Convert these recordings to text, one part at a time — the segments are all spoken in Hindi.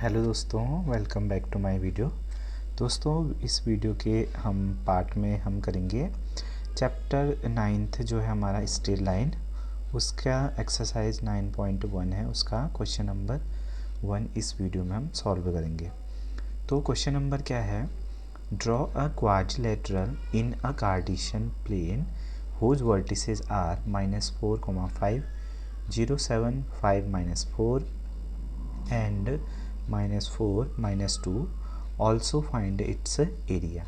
हेलो दोस्तों, welcome back to my video. दोस्तों, इस वीडियो के हम पार्ट में हम करेंगे चैप्टर 9th जो है हमारा स्ट्रेट लाइन, उसका एक्सरसाइज 9.1 है, उसका क्वेश्चन नंबर 1 इस वीडियो में हम सॉल्व करेंगे। तो क्वेश्चन नंबर क्या है, draw a quadrilateral in a Cartesian plane whose vertices are -4, 5, 0, 7, 5, -4 and -4, -2। Also find its area.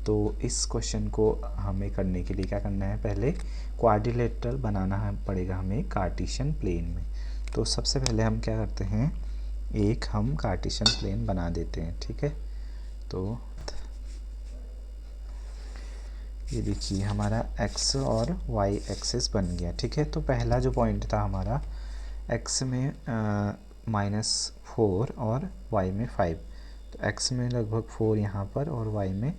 तो इस क्वेश्चन को हमें करने के लिए क्या करना है, पहले क्वाड्रिलेटरल बनाना पड़ेगा हमें कार्टेशियन प्लेन में। तो सबसे पहले हम क्या करते हैं, एक हम कार्टेशियन प्लेन बना देते हैं। ठीक है, तो ये देखिए हमारा x और y एक्सिस बन गया। ठीक है, तो पहला जो पॉइंट था हमारा x में -4 और y में 5, तो x में लगभग 4 यहाँ पर और y में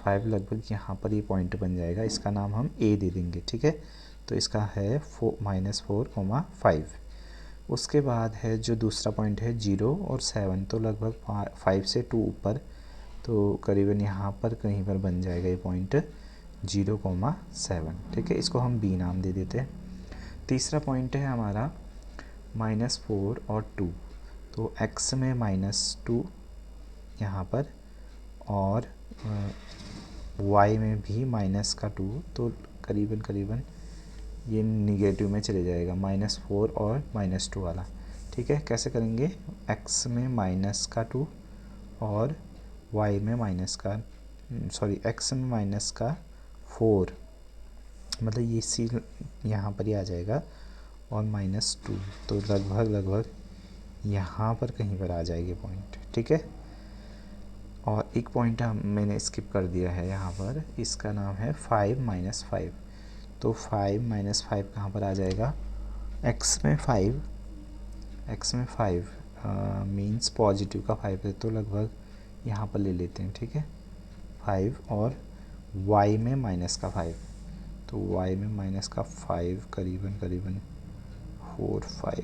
5 लगभग यहाँ पर, ये पॉइंट बन जाएगा। इसका नाम हम a दे देंगे। ठीक है, तो इसका है -4, 5। उसके बाद है जो दूसरा पॉइंट है 0 और 7, तो लगभग 5 से 2 ऊपर, तो करीबन यहाँ पर कहीं पर बन जाएगा ये पॉइंट 0, 7। ठीक है, इसको हम b नाम दे देते हैं। तीसरा पॉइंट है हमारा -4 और 2, तो x में -2 यहाँ पर और y में भी -2, तो करीबन ये निगेटिव में चले जाएगा, -4 और -2 वाला। ठीक है, कैसे करेंगे, x में -2 और y में x में -4, मतलब ये सी यहाँ पर ही आ जाएगा, और -2, तो लगभग यहाँ पर कहीं पर आ जाएगी पॉइंट। ठीक है, और एक पॉइंट मैंने स्किप कर दिया है यहाँ पर, इसका नाम है 5 -5। तो 5 -5 कहाँ पर आ जाएगा, x में 5 मीन्स पॉजिटिव का 5 है, तो लगभग यहाँ पर ले लेते हैं। ठीक है, 5 और y में -5, तो y में -5 करीबन 4, 5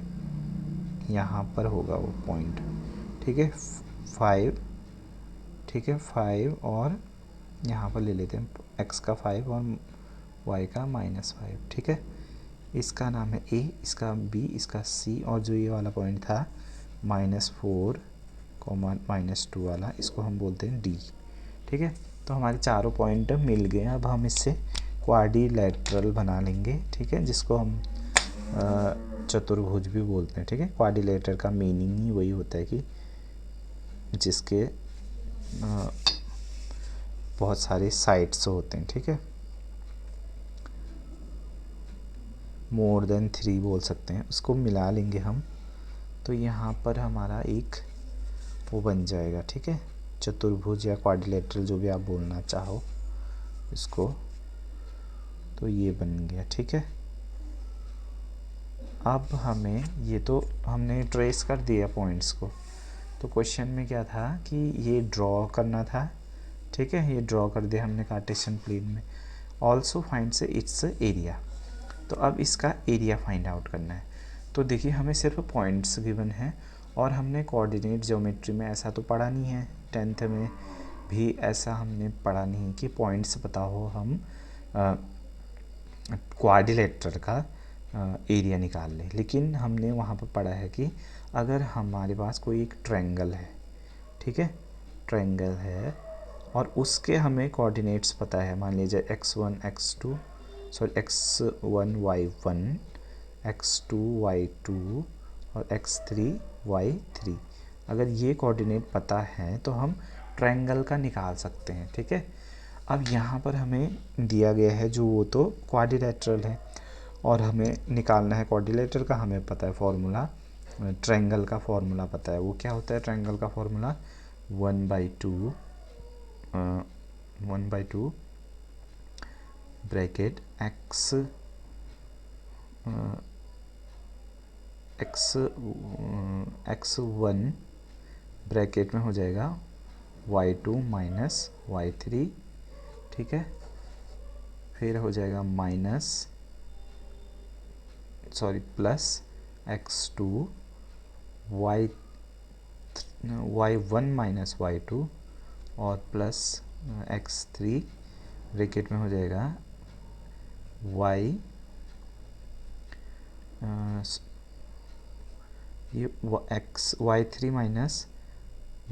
यहाँ पर होगा वो पॉइंट। ठीक है, 5, ठीक है 5 और यहाँ पर ले लेते हैं x का 5 और y का -5। ठीक है, इसका नाम है a, इसका b, इसका c, और जो ये वाला पॉइंट था -4, -2 वाला, इसको हम बोलते हैं d। ठीक है, तो हमारे चारों पॉइंट मिल गए। अब हम इससे क्वाड्रिलेटरल बना लेंगे। ठीक है, जिसको हम चतुर्भुज भी बोलते हैं। ठीक है, क्वाड्रिलेटरल का मीनिंग ही वही होता है कि जिसके बहुत सारे साइड्स होते हैं। ठीक है, मोर देन 3 बोल सकते हैं, उसको मिला लेंगे हम, तो यहाँ पर हमारा एक वो बन जाएगा। ठीक है, चतुर्भुज या क्वाड्रिलेटरल जो भी आप बोलना चाहो इसको, तो ये बन गया। ठीक है, अब हमें ये तो हमने ट्रेस कर दिया पॉइंट्स को, तो क्वेश्चन में क्या था कि ये ड्रॉ करना था। ठीक है, ये ड्रॉ कर दिया हमने कार्टेशियन प्लेन में। ऑल्सो फाइंड से इट्स एरिया, तो अब इसका एरिया फाइंड आउट करना है। तो देखिए हमें सिर्फ पॉइंट्स गिवन है, और हमने कोऑर्डिनेट ज्योमेट्री में ऐसा तो पढ़ा नहीं है, 10th में भी ऐसा हमने पढ़ा नहीं कि पॉइंट्स पता हो हम क्वाड्रिलेटरल का एरिया निकाल लें। लेकिन हमने वहाँ पर पढ़ा है कि अगर हमारे पास कोई एक ट्रायंगल है, ठीक है, ट्रायंगल है, और उसके हमें कोऑर्डिनेट्स पता है, मान लीजिए x1 y1, x2 y2 और x3 y3। अगर ये कोऑर्डिनेट पता है तो हम ट्रायंगल का निकाल सकते हैं। ठीक है, अब यहाँ पर हमें दिया गया है जो वो तो क्वाड्रिलेटरल है, और हमें निकालना है क्वाड्रिलेटरल का। हमें पता है फॉर्मूला, ट्रायंगल का फॉर्मूला पता है। वो क्या होता है ट्रायंगल का फॉर्मूला, 1/2 ब्रैकेट x1 ब्रैकेट में हो जाएगा y2 माइनस y3। ठीक है, फिर हो जाएगा plus x2 y y1 minus y2 और प्लस x3 ब्रैकेट में हो जाएगा ये y3 माइनस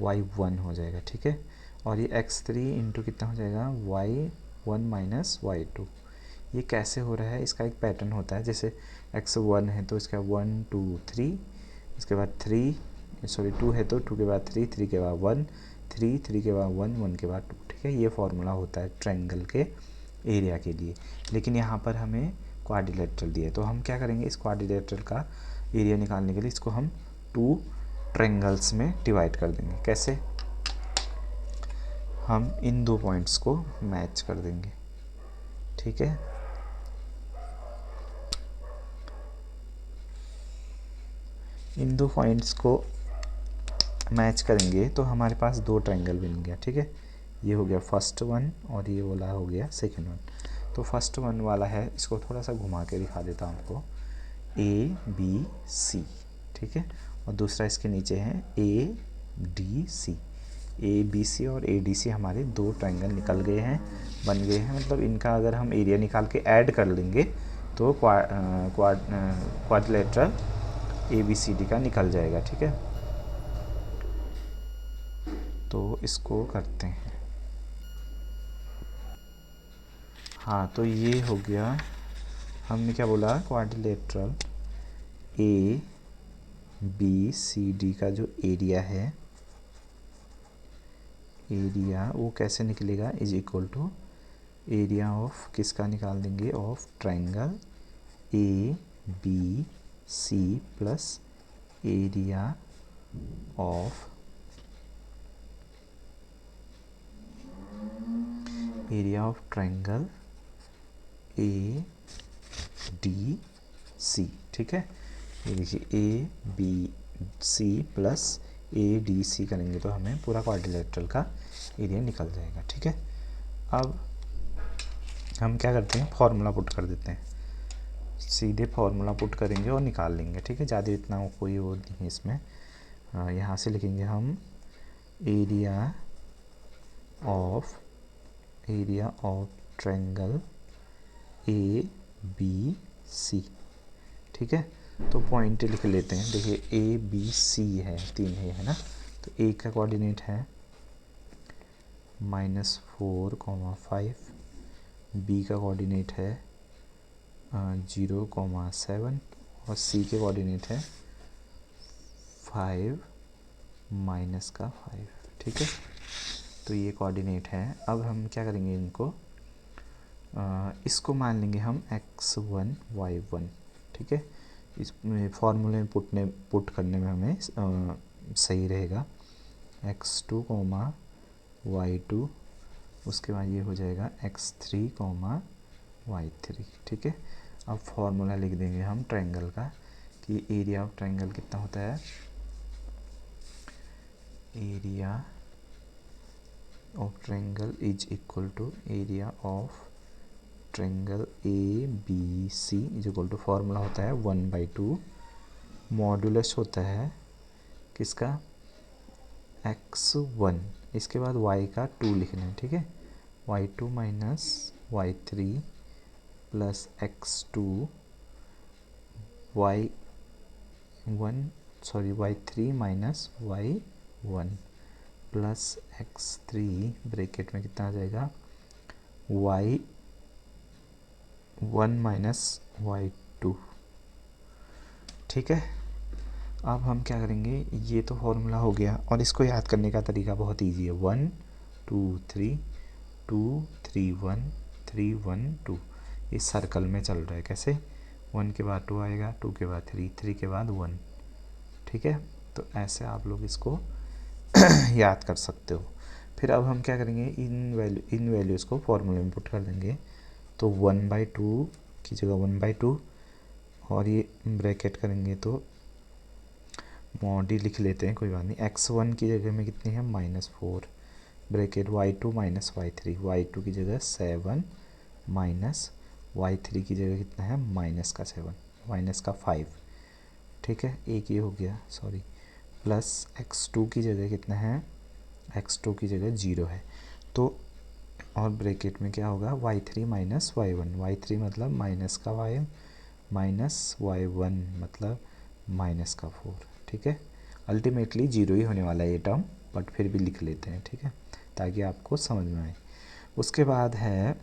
y1 हो जाएगा, ठीक है। और ये x3 इंटू कितना हो जाएगा y1 माइनस y2। ये कैसे हो रहा है, इसका एक पैटर्न होता है। जैसे x1 है तो इसका 1 2 3, इसके बाद 2 है तो 2 के बाद 3 के बाद 1, 3 के बाद 1 के बाद 2, ठीक है। ये फॉर्मूला होता है ट्रायंगल के एरिया के लिए। लेकिन यहाँ पर हमें क्वाड्रिलेटरल दिया है, तो हम क्या करेंगे, इस क्वाड्रिलेटरल का एरिया निकालने के लिए इसको हम 2 ट्रायंगल्स में डिवाइड कर देंगे। कैसे, हम इन 2 पॉइंट्स को मैच कर देंगे, ठीक है। इन 2 पॉइंट्स को मैच करेंगे तो हमारे पास 2 ट्रायंगल बन गया, ठीक है। ये हो गया फर्स्ट वन और ये वाला हो गया सेकंड वन। तो फर्स्ट वन वाला है, इसको थोड़ा सा घुमा के दिखा देता हूँ आपको, ABC, ठीक है। और दूसरा इसके नीचे है ADC। ABC और ADC हमारे 2 ट्रायंगल निकल गए हैं, बन गए हैं। मतलब इनका अगर हम एरिया निकाल के ऐड कर लेंगे तो क्वाड्रिलेटरल ABCD का निकल जाएगा, ठीक है। तो इसको करते हैं। हाँ, तो ये हो गया, हमने क्या बोला, क्वाड्रिलेटरल ABCD का जो एरिया है, एरिया वो कैसे निकलेगा, is equal to area of किसका निकाल देंगे, of triangle ABC plus area of triangle ADC, ठीक है। ये देखिए ABC प्लस ADC करेंगे तो हमें पूरा क्वाड्रिलेटरल का एरिया निकल जाएगा, ठीक है। अब हम क्या करते हैं, फॉर्मूला पुट कर देते हैं, सीधे फॉर्मूला पुट करेंगे और निकाल लेंगे, ठीक है। ज़्यादा इतना कोई वो नहीं है इसमें। यहाँ से लिखेंगे हम एरिया ऑफ ट्रायंगल ABC, ठीक है। तो पॉइंट लिख लेते हैं। देखिए ABC है, 3 है ना। तो A का कोऑर्डिनेट है -4,5, B का कोऑर्डिनेट है 0,7 और C के कोऑर्डिनेट है 5 -5, ठीक है। तो ये कोऑर्डिनेट है। अब हम क्या करेंगे, इनको इसको मान लेंगे हम x1 y1, ठीक है। इस फॉर्मूले में पुट करने में हमें सही रहेगा x2, y2, उसके बाद ये हो जाएगा x3, y3, ठीक है। अब फॉर्मूला लिख देंगे हम ट्रायंगल का कि एरिया ऑफ ट्रायंगल कितना होता है, area of triangle is equal to area of triangle ABC is equal to, formula होता है 1/2, मॉडुलस होता है किसका, x1, इसके बाद y का 2 लिखना है, ठीक है। y2 minus y3 plus x2 y3 minus y1 plus x3 bracket में कितना आ जाएगा, y1 माइनस y2, ठीक है। अब हम क्या करेंगे, ये तो फॉर्मूला हो गया और इसको याद करने का तरीका बहुत इजी है। 1 2 3 2 3 1 3 1 2, इस सर्कल में चल रहा है। कैसे, 1 के बाद 2 आएगा, 2 के बाद 3, 3 के बाद 1, ठीक है। तो ऐसे आप लोग इसको याद कर सकते हो। फिर अब हम क्या करेंगे, इन वैल्यूज़ को फॉर्मूले में पुट कर देंगे। तो 1/2 की जगह 1/2 और ये ब्रैकेट करेंगे तो मॉडी लिख लेते हैं, कोई बात नहीं। x1 की जगह में कितनी है, -4 bracket, y2 minus y3, y2 की जगह 7 माइनस y3 की जगह कितना है, -7 -5, ठीक है। एक ये हो गया, सॉरी प्लस x2 की जगह कितना है, x2 की जगह 0 है तो, और ब्रैकेट में क्या होगा y3 माइनस y1, y3 मतलब माइनस का y माइनस y1 मतलब माइनस का 4, ठीक है। अल्टीमेटली 0 ही होने वाला है ये टर्म, बट फिर भी लिख लेते हैं, ठीक है, ताकि आपको समझ में आए। उसके बाद है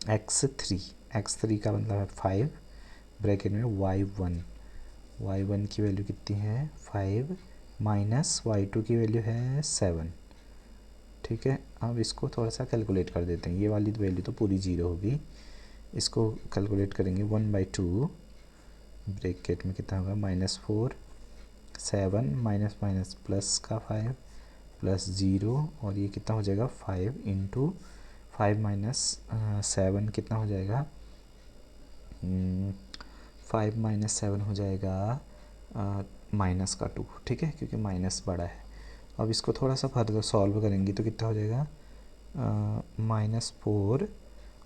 x3, x3 का मतलब है 5, ब्रैकेट में y1, y1 की वैल्यू कितनी है 5 माइनस y2 की वैल्यू है 7, ठीक है। अब इसको थोड़ा सा कैलकुलेट कर देते हैं, ये वाली वैल्यू तो पूरी 0 होगी, इसको कैलकुलेट करेंगे 1/2, ब्रैकेट में कितना होगा -4, 7 माइनस माइनस प्लस का 5 प्लस 0, और ये कितना हो जाएगा 5 इंटू 5 माइनस 7 कितना हो जाएगा, 5 माइनस 7 हो जाएगा माइनस का 2, ठीक है, क्योंकि माइनस बड़ा है। अब इसको थोड़ा सा फर्दर सॉल्व करेंगे तो कितना हो जाएगा -4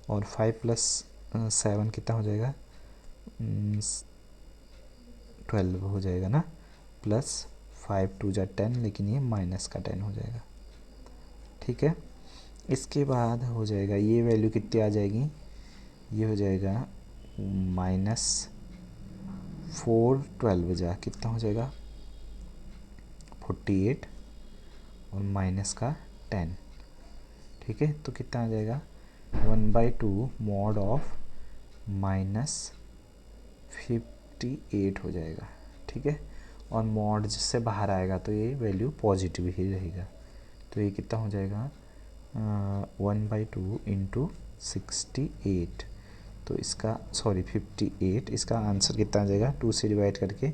और 5 प्लस 7 कितना हो जाएगा 12 हो जाएगा ना, प्लस 5 2 जा 10, लेकिन ये माइनस का 10 हो जाएगा, ठीक है। इसके बाद हो जाएगा ये वैल्यू कितनी आ जाएगी, ये हो जाएगा -4 12 जा कितना हो जाएगा 48 और माइनस का 10, ठीक है। तो कितना आ जाएगा 1/2 मॉड ऑफ -58 हो जाएगा, ठीक है। और मॉड से बाहर आएगा तो ये वैल्यू पॉजिटिव ही रहेगा, तो ये कितना हो जाएगा 1/2 इंटू 68, तो इसका 58, इसका आंसर कितना आ जाएगा 2 से डिवाइड करके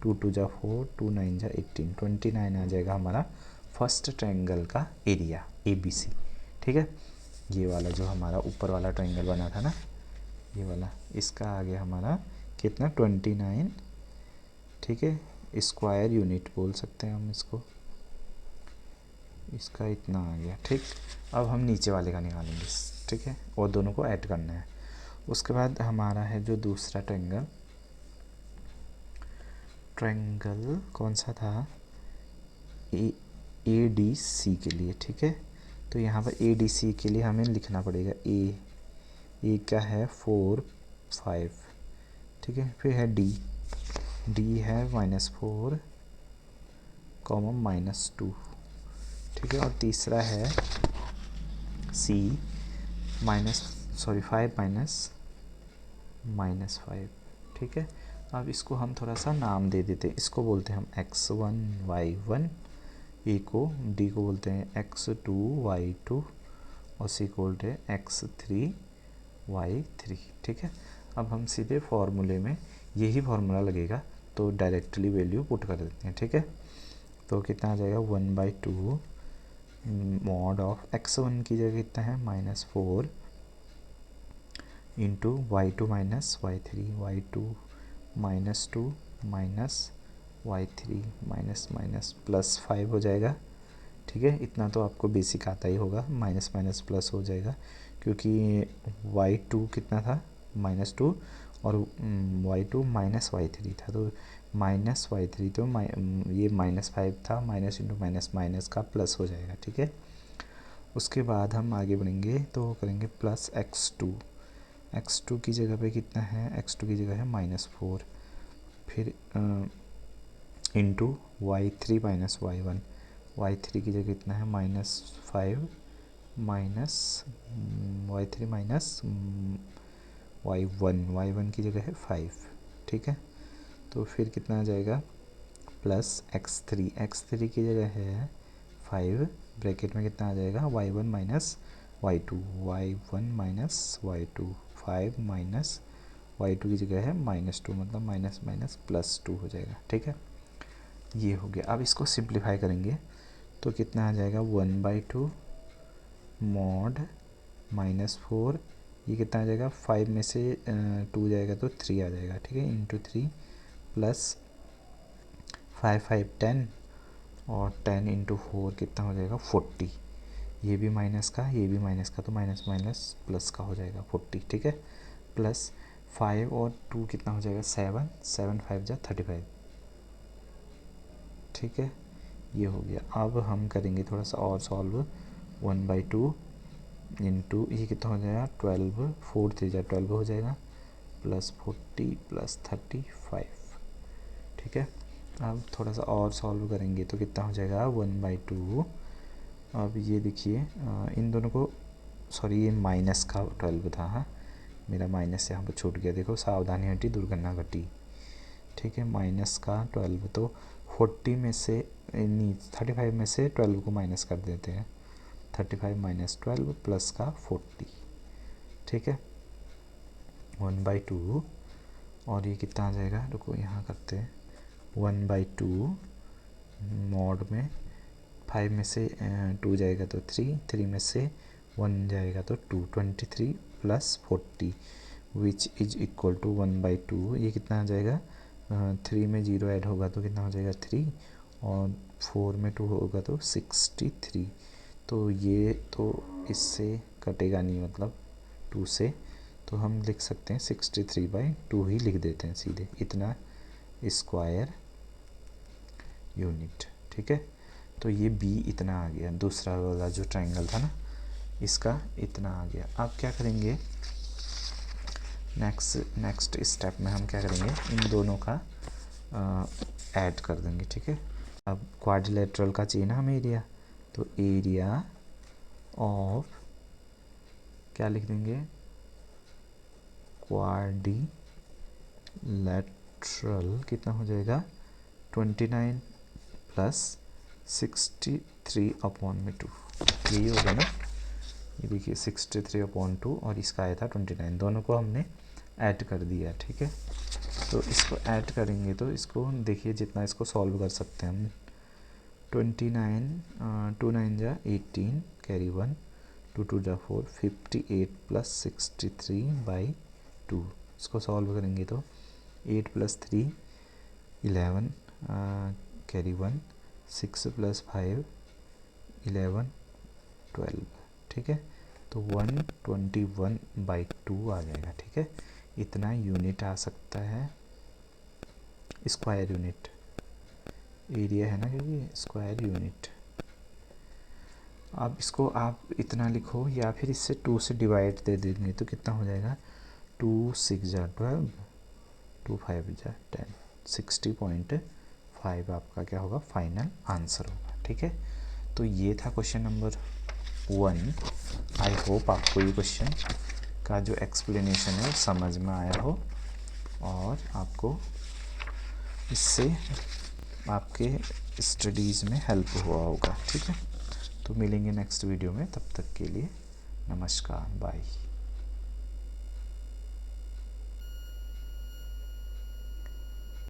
2 2 जा 4, 2 9 जा 18, 29 आ जाएगा हमारा फर्स्ट ट्रायंगल का एरिया ABC, ठीक है। ये वाला जो हमारा ऊपर वाला ट्रायंगल बना था ना, ये वाला, इसका आ गया हमारा कितना 29, ठीक है। स्क्वायर यूनिट बोल सकते हैं हम इसको, इसका इतना आ गया, ठीक। अब हम नीचे वाले का निकालेंगे, ठीक है, और दोनों को ऐड करना है। उसके बाद हमारा है जो दूसरा ट्रायंगल कौन सा था, ADC के लिए, ठीक है। तो यहाँ पर ADC के लिए हमें लिखना पड़ेगा ए क्या है 4 5, ठीक है। फिर है D है -4 -2, ठीक है। और तीसरा है C 5 -5, ठीक है। अब इसको हम थोड़ा सा नाम दे देते हैं, इसको बोलते हैं हम x1 y1, ए को D को बोलते हैं x2 y2 और C को बोलते हैं x3 y3, ठीक है। अब हम सीधे फॉर्मूले में यही फार्मूला लगेगा तो डायरेक्टली वैल्यू पुट कर देते हैं, ठीक है। तो कितना आ जाएगा 1/2 मॉड ऑफ x1 की जगह कितना है -4 into y2 minus y3, y2 -2 minus y3 minus minus plus 5 हो जाएगा, ठीक है। इतना तो आपको बेसिक आता ही होगा, माइनस माइनस प्लस हो जाएगा क्योंकि y2 कितना था -2 और y2 माइनस y3 था, तो माइनस y3 तो ये -5 था, माइनस इंटू माइनस माइनस का प्लस हो जाएगा, ठीक है। उसके बाद हम आगे बढ़ेंगे तो करेंगे प्लस x2 की जगह पे कितना है, x2 की जगह है -4, फिर into y3 minus y1, y3 की जगह कितना है -5 माइनस y3 माइनस y1 की जगह है 5, ठीक है। तो फिर कितना आ जाएगा प्लस x3 की जगह है 5, ब्रैकेट में कितना आ जाएगा y1 minus y2, y1 minus y2, 5 minus y2 की जगह है -2, मतलब माइनस माइनस +2 हो जाएगा, ठीक है। ये हो गया। अब इसको सिंप्लीफाई करेंगे तो कितना आ जाएगा 1/2 मॉड -4, ये कितना आ जाएगा 5 में से 2 जाएगा तो 3 आ जाएगा, ठीक है, इंटू 3 प्लस 5 5 10 और 10 इंटू 4 कितना हो जाएगा 40, ये भी माइनस का ये भी माइनस का, तो माइनस माइनस प्लस का हो जाएगा 40, ठीक है। प्लस 5 और 2 कितना हो जाएगा 7 7 5 जा 35, ठीक है, ये हो गया। अब हम करेंगे थोड़ा सा और सॉल्व। 1/2 इंटू ये कितना हो जाएगा 12, 4 3 जा 12 हो जाएगा, प्लस 40 प्लस 35, ठीक है। अब थोड़ा सा और सॉल्व करेंगे तो कितना हो जाएगा 1/2। अब ये देखिए इन दोनों को, सॉरी ये माइनस का 12 था, हाँ मेरा माइनस यहाँ पर छूट गया, देखो सावधानी हटी दुर्घटना घटी, ठीक है। माइनस का 12 तो 40 में से नहीं 35 में से 12 को माइनस कर देते हैं, 35 माइनस 12 प्लस का 40, ठीक है। 1/2 और ये कितना आ जाएगा, रुको यहाँ करते हैं 1/2 मॉड में 5 में से 2 जाएगा तो 3 में से 1 जाएगा तो 2, 23 plus 40 which is equal to 1/2। ये कितना आ जाएगा 3 में 0 ऐड होगा तो कितना हो जाएगा 3, और 4 में 2 होगा तो 63। तो ये तो इससे कटेगा नहीं, मतलब 2 से, तो हम लिख सकते हैं 63/2 ही लिख देते हैं सीधे, इतना स्क्वायर यूनिट, ठीक है। तो ये बी इतना आ गया, दूसरा वाला जो ट्रायंगल था ना इसका इतना आ गया। अब क्या करेंगे नेक्स्ट स्टेप में हम क्या करेंगे, इन दोनों का ऐड कर देंगे, ठीक है। अब क्वाड्रिलेटरल का चाहिए ना हमें एरिया, तो एरिया ऑफ क्या लिख देंगे क्वाड्रिलेटरल कितना हो जाएगा 29 प्लस 63/2, यही होगा ना। ये देखिए 63/2 और इसका आया था 29, दोनों को हमने ऐड कर दिया, ठीक है। तो इसको ऐड करेंगे तो इसको देखिए जितना इसको सॉल्व कर सकते हैं हम, 29 2 9 जा 18 कैरी 1 2 2 जा 4 58 प्लस 63/2, इसको सॉल्व करेंगे तो 8 प्लस 3 11 कैरी 1 6 प्लस 5 11 12, ठीक है। तो 121/2 आ जाएगा, ठीक है। इतना यूनिट आ सकता है, स्क्वायर यूनिट, एरिया है ना क्योंकि स्क्वायर यूनिट। अब इसको आप इतना लिखो या फिर इससे 2 से डिवाइड दे देंगे तो कितना हो जाएगा 2 6 जा 12 2 5 जा 10, 60.5 आपका क्या होगा फाइनल आंसर होगा, ठीक है। तो ये था क्वेश्चन नंबर 1। आई होप आपको ये क्वेश्चन का जो एक्सप्लेनेशन है समझ में आया हो और आपको इससे आपके स्टडीज़ में हेल्प हुआ होगा, ठीक है। तो मिलेंगे नेक्स्ट वीडियो में, तब तक के लिए नमस्कार, बाय।